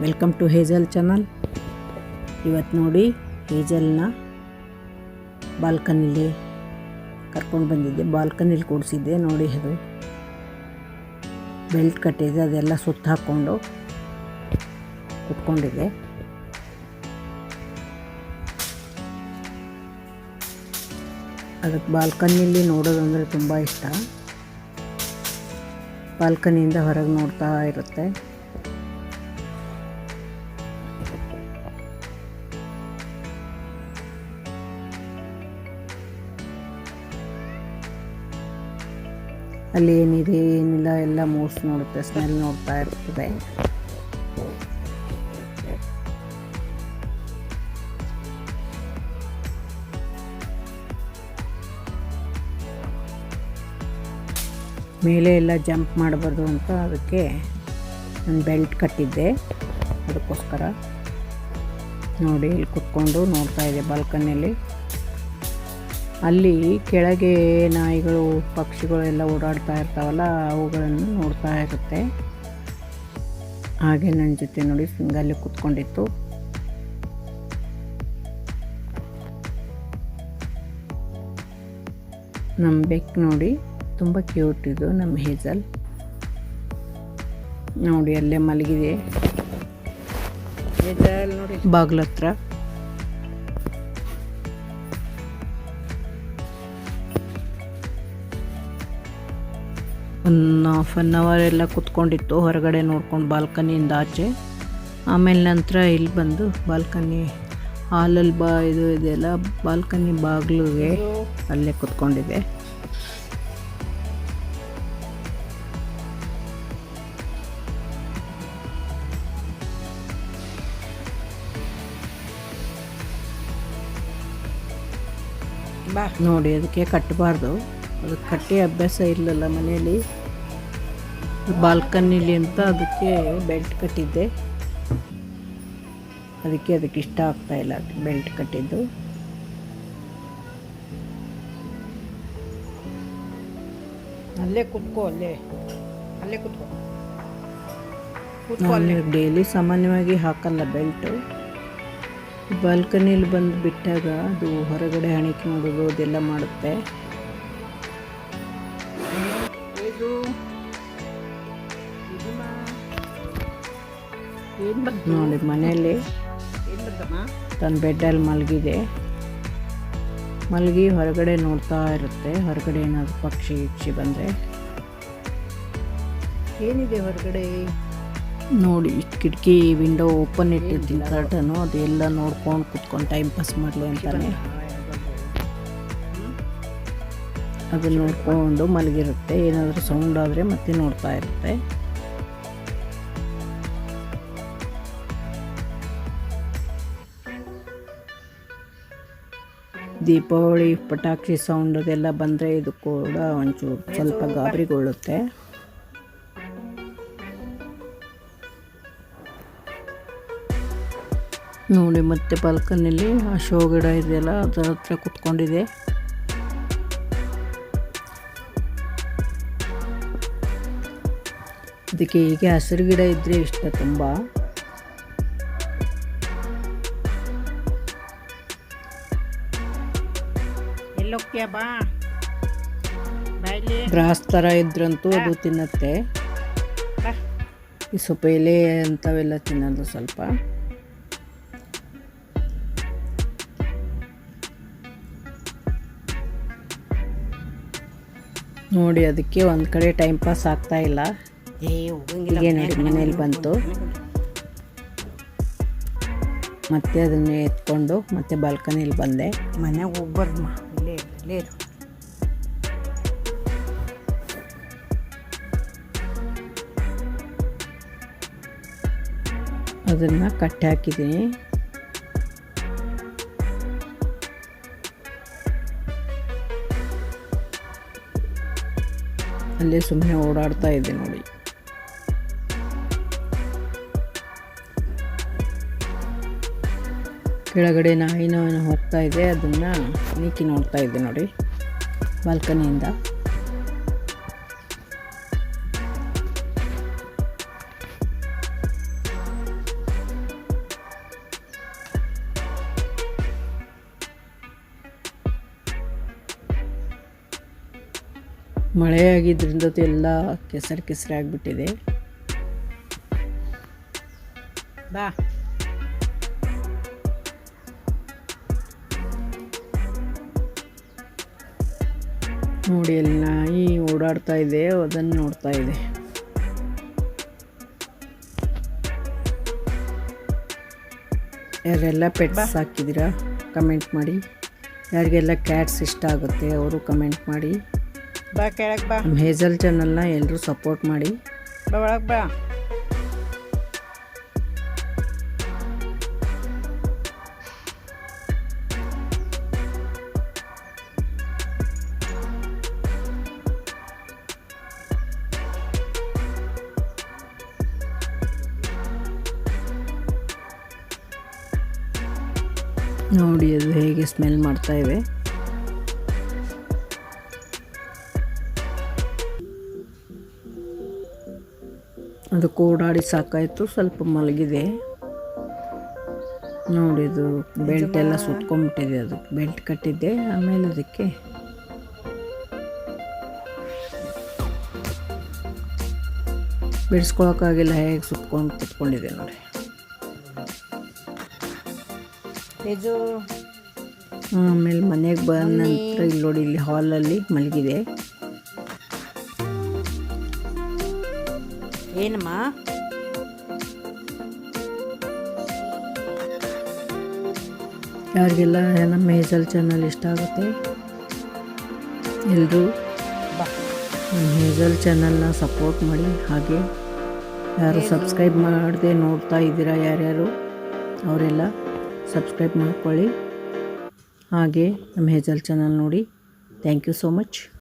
Welcome to Hazel channel. ಇವತ್ತು ನೋಡಿ ಹೇಜಲ್ನ ಬಾಲ್ಕನಿಲಿ ಕರ್ಕೊಂಡು ಬಂದಿದ್ದೆ, ಬಾಲ್ಕನಿಲಿ ಕೂಡಿಸಿದ್ದೆ. ನೋಡಿ ಅದು ಬೆಲ್ಟ್ ಕಟ್ಟಿದೆ, ಅದೆಲ್ಲ ಸುತ್ತ ಹಾಕ್ಕೊಂಡು ಕುತ್ಕೊಂಡಿದೆ. ಅದಕ್ಕೆ ಬಾಲ್ಕನಿಲಿ ನೋಡೋದಂದರೆ ತುಂಬ ಇಷ್ಟ. ಬಾಲ್ಕನಿಯಿಂದ ಹೊರಗೆ ನೋಡ್ತಾ ಇರುತ್ತೆ. ಅಲ್ಲಿ ಏನಿದೆ ಏನಿಲ್ಲ ಎಲ್ಲ ಮೂಸ್ ನೋಡುತ್ತೆ, ಸ್ಮೆಲ್ ನೋಡ್ತಾ ಇರ್ತದೆ. ಮೇಲೆ ಎಲ್ಲ ಜಂಪ್ ಮಾಡಬಾರ್ದು ಅಂತ ಅದಕ್ಕೆ ನಾನು ಬೆಲ್ಟ್ ಕಟ್ಟಿದ್ದೆ. ಅದಕ್ಕೋಸ್ಕರ ನೋಡಿ ಇಲ್ಲಿ ಕುತ್ಕೊಂಡು ನೋಡ್ತಾ ಇದೆ ಬಾಲ್ಕನಿಯಲ್ಲಿ. ಅಲ್ಲಿ ಕೆಳಗೆ ನಾಯಿಗಳು ಪಕ್ಷಿಗಳು ಎಲ್ಲ ಓಡಾಡ್ತಾ ಇರ್ತಾವಲ್ಲ, ಅವುಗಳನ್ನು ನೋಡ್ತಾ ಇರುತ್ತೆ. ಹಾಗೆ ನನ್ನ ಜೊತೆ ನೋಡಿ ಸಿಂಗಲ್ಲಿ ಕುತ್ಕೊಂಡಿತ್ತು. ನಮ್ಮ ಬೆಕ್ಕು ನೋಡಿ ತುಂಬ ಕ್ಯೂಟ್ ಇದು, ನಮ್ಮ ಹೇಜಲ್. ನೋಡಿ ಅಲ್ಲೇ ಮಲಗಿದೆ ಹೇಜಲ್, ನೋಡಿ ಬಾಗ್ಲ ಹತ್ರ. ಹಾಫ್ ಆನ್ ಅವರ್ ಎಲ್ಲ ಕುತ್ಕೊಂಡಿತ್ತು ಹೊರಗಡೆ ನೋಡ್ಕೊಂಡು ಬಾಲ್ಕನಿಯಿಂದ ಆಚೆ. ಆಮೇಲೆ ನಂತರ ಇಲ್ಲಿ ಬಂದು ಬಾಲ್ಕನಿ ಹಾಲಲ್ಲಿ ಇದು ಇದೆಲ್ಲ ಬಾಲ್ಕನಿ ಬಾಗಿಲಿಗೆ ಅಲ್ಲೇ ಕುತ್ಕೊಂಡಿದೆ. ನೋಡಿ ಅದಕ್ಕೆ ಕಟ್ಟಬಾರ್ದು, ಅದಕ್ಕೆ ಕಟ್ಟಿ ಅಭ್ಯಾಸ ಇಲ್ಲಲ್ಲ ಮನೆಯಲ್ಲಿ. ಬಾಲ್ಕನಿಲಿ ಅಂತ ಅದಕ್ಕೆ ಬೆಲ್ಟ್ ಕಟ್ಟಿದ್ದೆ. ಅದಕ್ಕೆ ಇಷ್ಟ ಆಗ್ತಾ ಇಲ್ಲ ಬೆಲ್ಟ್ ಕಟ್ಟಿದ್ದು. ಅಲ್ಲೇ ಕುತ್ಕೋ, ಅಲ್ಲೇ ಕುತ್ಕೋ. ಡೈಲಿ ಸಾಮಾನ್ಯವಾಗಿ ಹಾಕಲ್ಲ ಬೆಲ್ಟು. ಬಾಲ್ಕನಿಲಿ ಬಂದು ಬಿಟ್ಟಾಗ ಅದು ಹೊರಗಡೆ ಹಣಿಕೆ ಮಾಡೋದು ಅದೆಲ್ಲ ಮಾಡುತ್ತೆ. ನೋಡಿ ಮನೆಯಲ್ಲಿ ತನ್ನ ಬೆಡ್ಡಲ್ಲಿ ಮಲಗಿ ಹೊರಗಡೆ ನೋಡ್ತಾ ಇರುತ್ತೆ. ಹೊರಗಡೆ ಏನಾದರೂ ಪಕ್ಷಿ ಬಂದರೆ. ಏನಿದೆ ಹೊರಗಡೆ ನೋಡಿ ಕಿಟಕಿ ವಿಂಡೋ ಓಪನ್ ಇಟ್ಟಿರ್ತೀನಿ ಕರ್ಟನು, ಅದೆಲ್ಲ ನೋಡ್ಕೊಂಡು ಕುತ್ಕೊಂಡು ಟೈಮ್ ಪಾಸ್ ಮಾಡಲಿ ಅಂತಾನೆ ಅದನ್ನ ನೋಡ್ಕೊಂಡು ಮಲಗಿರುತ್ತೆ. ಏನಾದರೂ ಸೌಂಡ್ ಆದರೆ ಮತ್ತೆ ನೋಡ್ತಾ ಇರುತ್ತೆ. ದೀಪಾವಳಿ ಪಟಾಕಿ ಸೌಂಡ್ ಅದೆಲ್ಲ ಬಂದರೆ ಇದು ಕೂಡ ಒಂಚೂರು ಸ್ವಲ್ಪ ಗಾಬರಿಗೊಳ್ಳುತ್ತೆ. ನೋಡಿ ಮತ್ತೆ ಬಾಲ್ಕನಿಲಿ ಆ ಶೋ ಗಿಡ ಇದೆಯಲ್ಲ ಅದರ ಹತ್ರ ಕುತ್ಕೊಂಡಿದೆ. ಅದಕ್ಕೆ ಹೀಗೆ ಹಸಿರು ಗಿಡ ಇದ್ದರೆ ಇಷ್ಟ ತುಂಬ. ಗ್ರಾಸ್ ಥರ ಇದ್ರಂತೂ ಅದು ತಿನ್ನತ್ತೆ. ಈ ಸೊಪ್ಪು ಎಲೆ ಅಂಥವೆಲ್ಲ ತಿನ್ನೋದು ಸ್ವಲ್ಪ. ನೋಡಿ ಅದಕ್ಕೆ ಒಂದು ಕಡೆ ಟೈಮ್ ಪಾಸ್ ಆಗ್ತಾ ಇಲ್ಲ. ಹೀಗೆ ನೋಡಿ ಮನೇಲಿ ಬಂತು, ಮತ್ತೆ ಅದನ್ನೇ ಎತ್ಕೊಂಡು ಮತ್ತೆ ಬಾಲ್ಕನಿಲಿ ಬಂದೆ. ಮನೆಗೆ ಹೋಗ್ಬಾರ್ದು, ಇಲ್ಲೇ ಅದನ್ನು ಕಟ್ಟಿ ಹಾಕಿದ್ದೀನಿ. ಅಲ್ಲೇ ಸುಮ್ಮನೆ ಓಡಾಡ್ತಾ ಇದೆ ನೋಡಿ. ಕೆಳಗಡೆ ನಾಯಿನ ಹೋಗ್ತಾ ಇದೆ, ಅದನ್ನು ನೀಕಿ ನೋಡ್ತಾ ಇದೆ ನೋಡಿ ಬಾಲ್ಕನಿಯಿಂದ. ಮಳೆ ಆಗಿದ್ದರಿಂದ ಎಲ್ಲ ಕೆಸರು ಆಗಿಬಿಟ್ಟಿದೆ. ಬಾ ನೋಡಿ ಅಲ್ಲಿ ನಾಯಿ ಓಡಾಡ್ತಾ ಇದೆ, ಅದನ್ನು ನೋಡ್ತಾ ಇದೆ. ಯಾರೆಲ್ಲ ಪೆಟ್ಸ್ ಸಾಕಿದ್ದೀರಾ ಕಮೆಂಟ್ ಮಾಡಿ. ಯಾರಿಗೆಲ್ಲ ಕ್ಯಾಟ್ಸ್ ಇಷ್ಟ ಆಗುತ್ತೆ ಅವರು ಕಮೆಂಟ್ ಮಾಡಿ. ಬಾ ಕೆಳಗೆ ಬಾ. ನಮ್ಮ ಹೇಜಲ್ ಚಾನಲ್ನ ಎಲ್ಲರೂ ಸಪೋರ್ಟ್ ಮಾಡಿ. ಬಾ ಒಳಗೆ ಬಾ. ನೋಡಿ ಅದು ಹೇಗೆ ಸ್ಮೆಲ್ ಮಾಡ್ತಾ ಇವೆ. ಅದು ಓಡಾಡಿ ಸಾಕಾಯಿತು, ಸ್ವಲ್ಪ ಮಲಗಿದೆ. ನೋಡಿ ಇದು ಬೆಲ್ಟ್ ಎಲ್ಲ ಸುತ್ಕೊಂಡ್ಬಿಟ್ಟಿದೆ. ಅದು ಬೆಲ್ಟ್ ಕಟ್ಟಿದ್ದೆ, ಆಮೇಲೆ ಅದಕ್ಕೆ ಬಿಡಿಸ್ಕೊಳಕ್ಕಾಗಿಲ್ಲ, ಹೇಗೆ ಸುತ್ಕೊಂಡು ಕುತ್ಕೊಂಡಿದೆ ನೋಡಿ. ಇದು ಆಮೇಲೆ ಮನೆಗೆ ಬಂದ ನಂತರ ಇಲ್ಲಿ ನೋಡಿ, ಇಲ್ಲಿ ಹಾಲಲ್ಲಿ ಮಲಗಿದೆ. ಏನಮ್ಮ ಯಾರಿಗೆಲ್ಲ ನಮ್ಮ ಹೇಜಲ್ ಚಾನಲ್ ಇಷ್ಟ ಆಗುತ್ತೆ ಎಲ್ಲರೂ ನಮ್ಮ ಹೇಜಲ್ ಚಾನಲ್ನ ಸಪೋರ್ಟ್ ಮಾಡಿ. ಹಾಗೆ ಯಾರು ಸಬ್ಸ್ಕ್ರೈಬ್ ಮಾಡದೆ ನೋಡ್ತಾ ಇದ್ದೀರಾ ಯಾರ್ಯಾರು ಅವರೆಲ್ಲ ಸಬ್ಸ್ಕ್ರೈಬ್ ಮಾಡ್ಕೊಳ್ಳಿ. ಹಾಗೆ ನಮ್ಮ ಹೇಜಲ್ ಚಾನಲ್ ನೋಡಿ. Thank you so much.